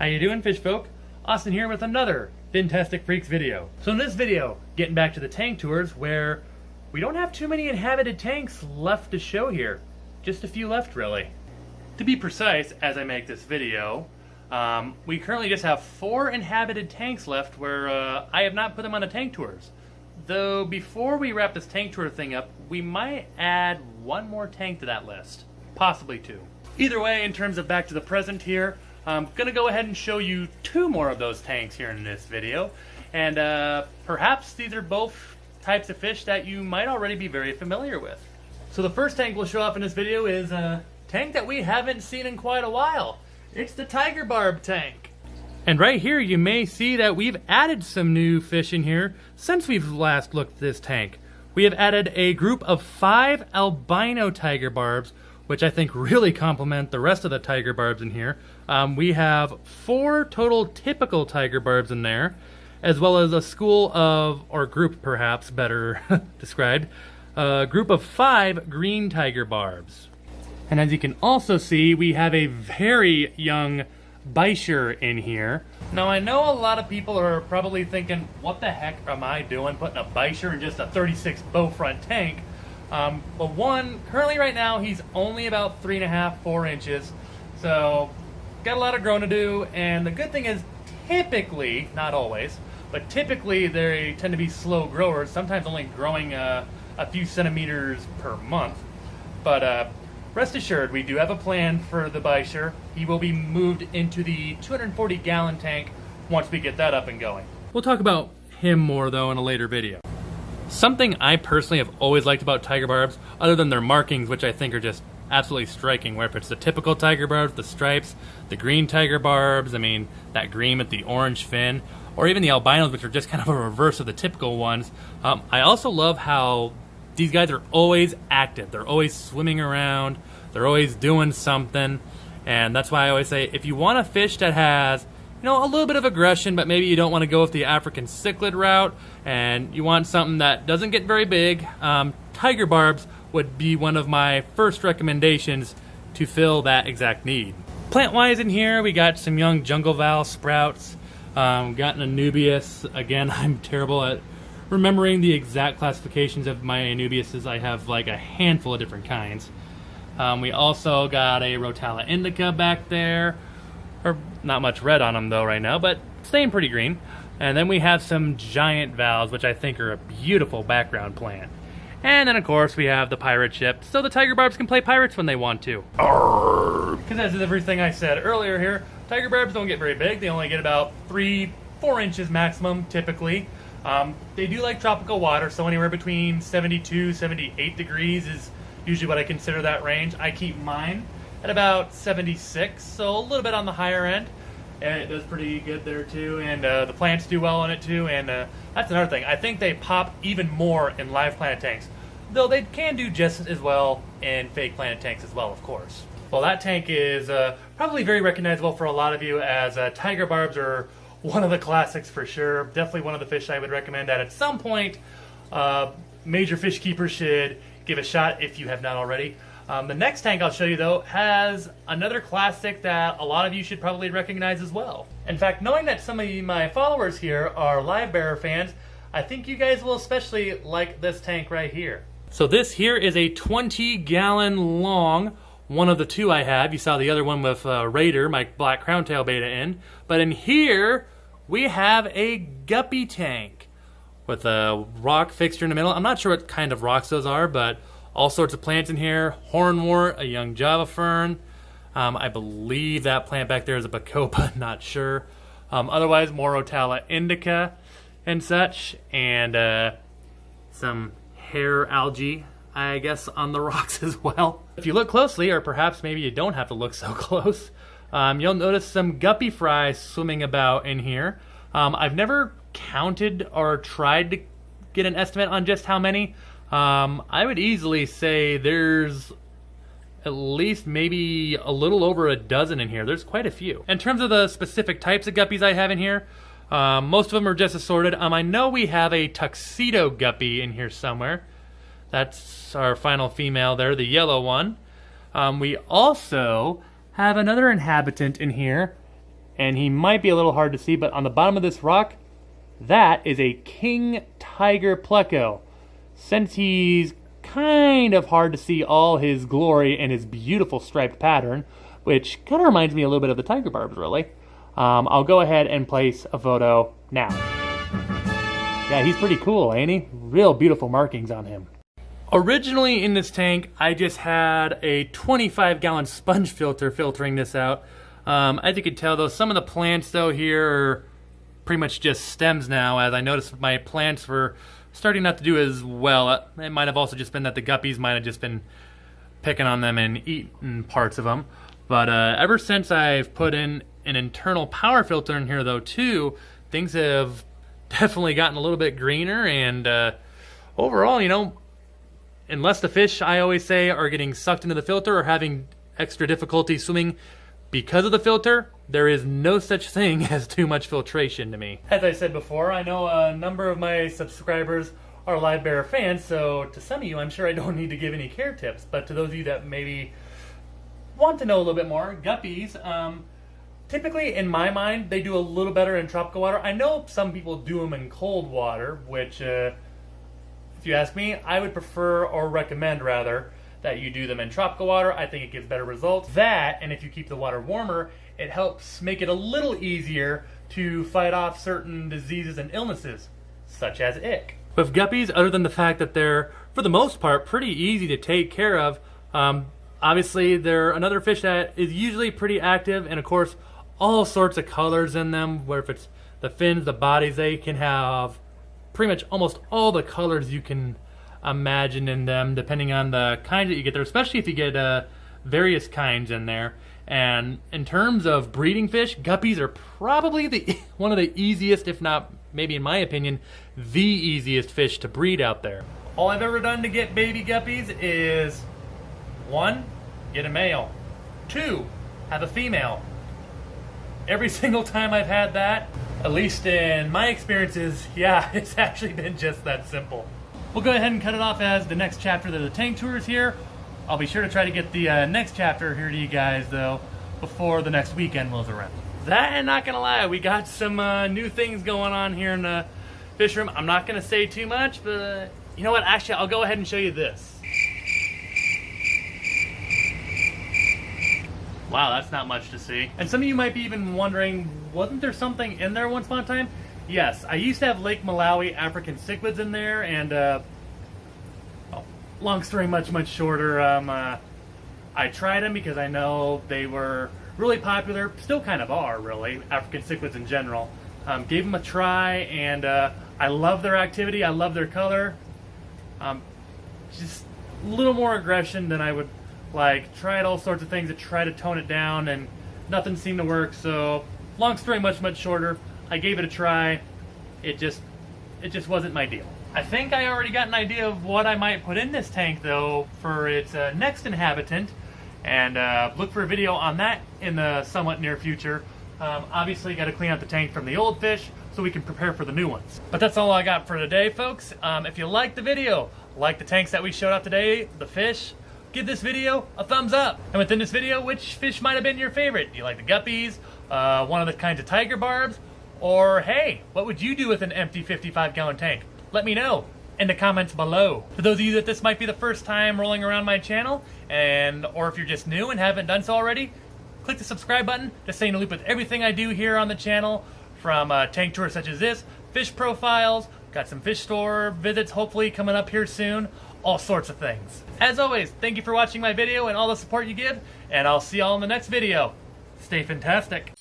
How you doing, fish folk? Austin here with another Fintastic Freaks video. So in this video, getting back to the tank tours where we don't have too many inhabited tanks left to show here. Just a few left, really. To be precise, as I make this video, we currently just have 4 inhabited tanks left where I have not put them on the tank tours. Though before we wrap this tank tour thing up, we might add one more tank to that list. Possibly 2. Either way, in terms of back to the present here, I'm going to go ahead and show you 2 more of those tanks here in this video. And perhaps these are both types of fish that you might already be very familiar with. So the first tank we'll show off in this video is a tank that we haven't seen in quite a while. It's the Tiger Barb tank. And right here you may see that we've added some new fish in here since we've last looked at this tank. We have added a group of 5 albino Tiger Barbs, which I think really complement the rest of the Tiger Barbs in here. We have 4 total typical Tiger Barbs in there, as well as a school of, or group perhaps better described, a group of 5 green Tiger Barbs. And as you can also see, we have a very young Bisher in here. Now I know a lot of people are probably thinking, what the heck am I doing putting a Bisher in just a 36 bow front tank? Well, one, currently right now he's only about 3.5, 4 inches, so got a lot of growing to do. And the good thing is, typically, not always, but typically they tend to be slow growers, sometimes only growing a few centimeters per month. But rest assured, we do have a plan for the Bisher. He will be moved into the 240-gallon tank once we get that up and going. We'll talk about him more though in a later video. Something I personally have always liked about Tiger Barbs, other than their markings, which I think are just absolutely striking, where if it's the typical Tiger Barbs, the stripes, the green Tiger Barbs, I mean, that green with the orange fin, or even the albinos, which are just kind of a reverse of the typical ones. I also love how these guys are always active. They're always swimming around. They're always doing something. And that's why I always say, if you want a fish that has, you know, a little bit of aggression, but maybe you don't want to go with the African cichlid route, and you want something that doesn't get very big, Tiger Barbs would be one of my first recommendations to fill that exact need. Plant-wise in here, we got some young jungle val sprouts, got an Anubias. Again, I'm terrible at remembering the exact classifications of my Anubiases. I have like a handful of different kinds. We also got a Rotala indica back there, or not much red on them though right now, but staying pretty green. And then we have some giant vals, which I think are a beautiful background plant. And then of course we have the pirate ship, so the Tiger Barbs can play pirates when they want to. Because as is everything I said earlier here, Tiger Barbs don't get very big. They only get about 3-4 inches maximum typically. They do like tropical water, so anywhere between 72, 78 degrees is usually what I consider that range. I keep mine at about 76, so a little bit on the higher end. And it does pretty good there too, and the plants do well in it too, and that's another thing. I think they pop even more in live plant tanks, though they can do just as well in fake plant tanks as well, of course. Well, that tank is probably very recognizable for a lot of you, as Tiger Barbs are one of the classics for sure. Definitely one of the fish I would recommend that at some point major fish keepers should give a shot if you have not already. The next tank I'll show you though has another classic that a lot of you should probably recognize as well. In fact, knowing that some of my followers here are Live Bearer fans, I think you guys will especially like this tank right here. So this here is a 20-gallon long, one of the 2 I have. You saw the other one with Raider, my black crowntail beta in. But in here, we have a guppy tank with a rock fixture in the middle. I'm not sure what kind of rocks those are, but all sorts of plants in here. Hornwort, a young Java fern. I believe that plant back there is a bacopa, not sure. Otherwise, more Rotala indica and such. And some hair algae, I guess, on the rocks as well. If you look closely, or perhaps maybe you don't have to look so close, you'll notice some guppy fries swimming about in here. I've never counted or tried to get an estimate on just how many. I would easily say there's at least maybe a little over a dozen in here. There's quite a few. In terms of the specific types of guppies I have in here, most of them are just assorted. I know we have a tuxedo guppy in here somewhere. That's our final female there, the yellow one. We also have another inhabitant in here and he might be a little hard to see, but on the bottom of this rock, that is a king tiger pleco. Since he's kind of hard to see all his glory and his beautiful striped pattern, which kind of reminds me a little bit of the tiger barbs, really, I'll go ahead and place a photo now. Yeah, he's pretty cool, ain't he? Real beautiful markings on him. Originally in this tank, I just had a 25-gallon sponge filter filtering this out. As you can tell, though, some of the plants, though, here are pretty much just stems now, as I noticed my plants were starting not to do as well. It might have also just been that the guppies might have just been picking on them and eating parts of them. But ever since I've put in an internal power filter in here, though, too, things have definitely gotten a little bit greener, and overall, you know, unless the fish, I always say, are getting sucked into the filter or having extra difficulty swimming because of the filter, there is no such thing as too much filtration to me. As I said before, I know a number of my subscribers are live bearer fans, so to some of you, I'm sure I don't need to give any care tips, but to those of you that maybe want to know a little bit more, guppies, typically, in my mind, they do a little better in tropical water. I know some people do them in cold water, which, if you ask me, I would prefer, or recommend rather, that you do them in tropical water. I think it gives better results. That, and if you keep the water warmer, it helps make it a little easier to fight off certain diseases and illnesses, such as ick. With guppies, other than the fact that they're, for the most part, pretty easy to take care of, obviously they're another fish that is usually pretty active, and of course, all sorts of colors in them, where if it's the fins, the bodies, they can have pretty much almost all the colors you can imagine in them, depending on the kind that you get there, especially if you get various kinds in there. And in terms of breeding fish, guppies are probably one of the easiest, if not, maybe in my opinion, the easiest fish to breed out there. All I've ever done to get baby guppies is 1, get a male, 2, have a female. Every single time I've had that, at least in my experiences, yeah, it's actually been just that simple. We'll go ahead and cut it off as the next chapter of the tank tour is here. I'll be sure to try to get the next chapter here to you guys, though, before the next weekend rolls around. That, and not gonna lie, we got some new things going on here in the fish room. I'm not gonna say too much, but you know what? Actually, I'll go ahead and show you this. Wow, that's not much to see. And some of you might be even wondering, wasn't there something in there once upon a time? Yes, I used to have Lake Malawi African cichlids in there, and well, long story much shorter, I tried them because I know they were really popular, still kind of are really, African cichlids in general. Gave them a try, and I love their activity, I love their color. Just a little more aggression than I would like. Tried all sorts of things to try to tone it down, and nothing seemed to work. So long story much shorter, I gave it a try. It just wasn't my deal. I think I already got an idea of what I might put in this tank, though, for its next inhabitant, and look for a video on that in the somewhat near future. Obviously, got to clean out the tank from the old fish so we can prepare for the new ones. But that's all I got for today, folks. If you liked the video, like the tanks that we showed off today, the fish, give this video a thumbs up. And within this video, which fish might have been your favorite? Do you like the guppies, one of the kinds of tiger barbs, or hey, what would you do with an empty 55-gallon tank? Let me know in the comments below. For those of you that this might be the first time rolling around my channel, or if you're just new and haven't done so already, click the subscribe button to stay in the loop with everything I do here on the channel, from tank tours such as this, fish profiles, got some fish store visits hopefully coming up here soon, all sorts of things. As always, thank you for watching my video and all the support you give, and I'll see y'all in the next video. Stay fantastic.